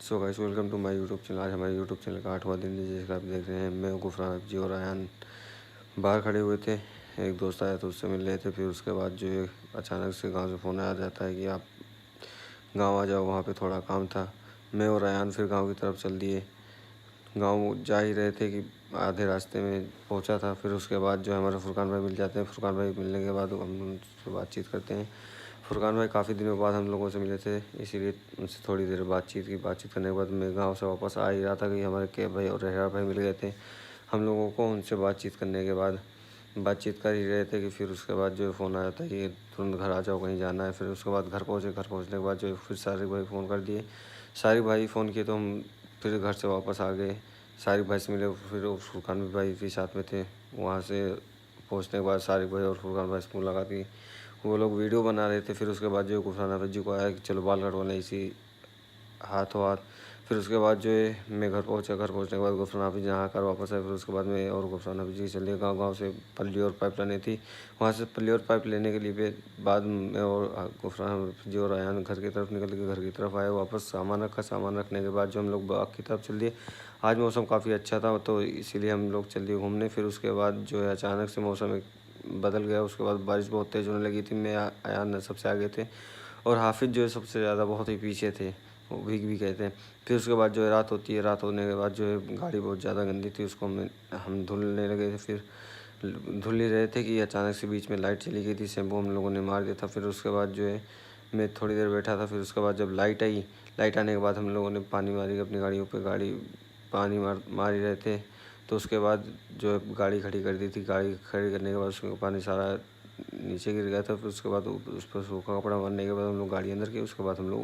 So guys, welcome to my YouTube channel. आज हमारे YouTube channel का 8वां दिन है, जैसे आप देख रहे हैं। मैं गुफरान जी और आयान बाहर खड़े हुए थे। एक दोस्त आया तो उससे मिल रहे थे। फिर उसके बाद जो है अचानक से गांव से फ़ोन आ जाता है कि आप गांव आ जाओ, वहाँ पे थोड़ा काम था। मैं और आयान फिर गांव की तरफ चल दिए। गांव जा ही रहे थे कि आधे रास्ते में पहुंचा था। फिर उसके बाद जो है हमारे फुरकान भाई मिल जाते हैं। फुरकान भाई मिलने के बाद हम उनसे बातचीत करते हैं। फुरकान भाई काफ़ी दिनों बाद हम लोगों से मिले थे, इसीलिए उनसे थोड़ी देर बातचीत करने के बाद मैं गांव से वापस आ ही रहा था कि हमारे के भाई और रेहरा भाई मिल गए थे। हम लोगों को उनसे बातचीत करने के बाद बातचीत कर ही रहे थे कि फिर उसके बाद जो है फ़ोन आया था कि तुरंत घर आ जाओ, कहीं जाना है। फिर उसके बाद घर पहुँचे। घर पहुँचने के बाद जो है फिर सारिक भाई फ़ोन कर दिए। सारिक भाई फ़ोन किए तो हम फिर घर से वापस आ गए। सारिक भाई से मिले। फिर फुरकान भाई भी साथ में थे। वहाँ से पहुँचने के बाद सारिक भाई और फुरकान भाई से मुलाकात की। वो लोग वीडियो बना रहे थे। फिर उसके बाद जो गुफरान हाफिज़ जी को आया कि चलो बाल कटवाना इसी हाथों हाथ। फिर उसके बाद जो है मैं घर पहुंचा। घर पहुंचने के बाद गुफरान हाफिज़ यहाँ आकर वापस आए। फिर उसके बाद मैं और गुफरान हाफिज़ जी चले गाँव से पल्ली और पाइप लानी थी। वहाँ से पल्ली और पाइप लेने के लिए बाद मैं और गुफरान हाफिज़ जी और आयान घर की तरफ निकल के घर की तरफ आए। वापस सामान रखा। सामान रखने के बाद जो हम लोग बाग की तरफ चल दिए। आज मौसम काफ़ी अच्छा था तो इसीलिए हम लोग चल दिए घूमने। फिर उसके बाद जो है अचानक से मौसम बदल गया। उसके बाद बारिश बहुत तेज़ होने लगी थी। मैं आयान सबसे आगे थे और हाफिज़ जो है सबसे ज़्यादा बहुत ही पीछे थे। वो भीग भी गए थे। फिर उसके बाद जो है रात होती है। रात होने के बाद जो है गाड़ी बहुत ज़्यादा गंदी थी, उसको हम धुलने लगे थे। फिर धुल ही रहे थे कि अचानक से बीच में लाइट चली गई थी। शैम्पू हम लोगों ने मार दिया था। फिर उसके बाद जो है मैं थोड़ी देर बैठा था। फिर उसके बाद जब लाइट आई, लाइट आने के बाद हम लोगों ने पानी मारी अपनी गाड़ियों पर। गाड़ी पानी मार ही रहे थे। तो उसके बाद जो है गाड़ी खड़ी कर दी थी। गाड़ी खड़ी करने के बाद उसमें पानी सारा नीचे गिर गया था। फिर उसके बाद उस पर सूखा कपड़ा मारने के बाद हम लोग गाड़ी अंदर की। उसके बाद हम लोग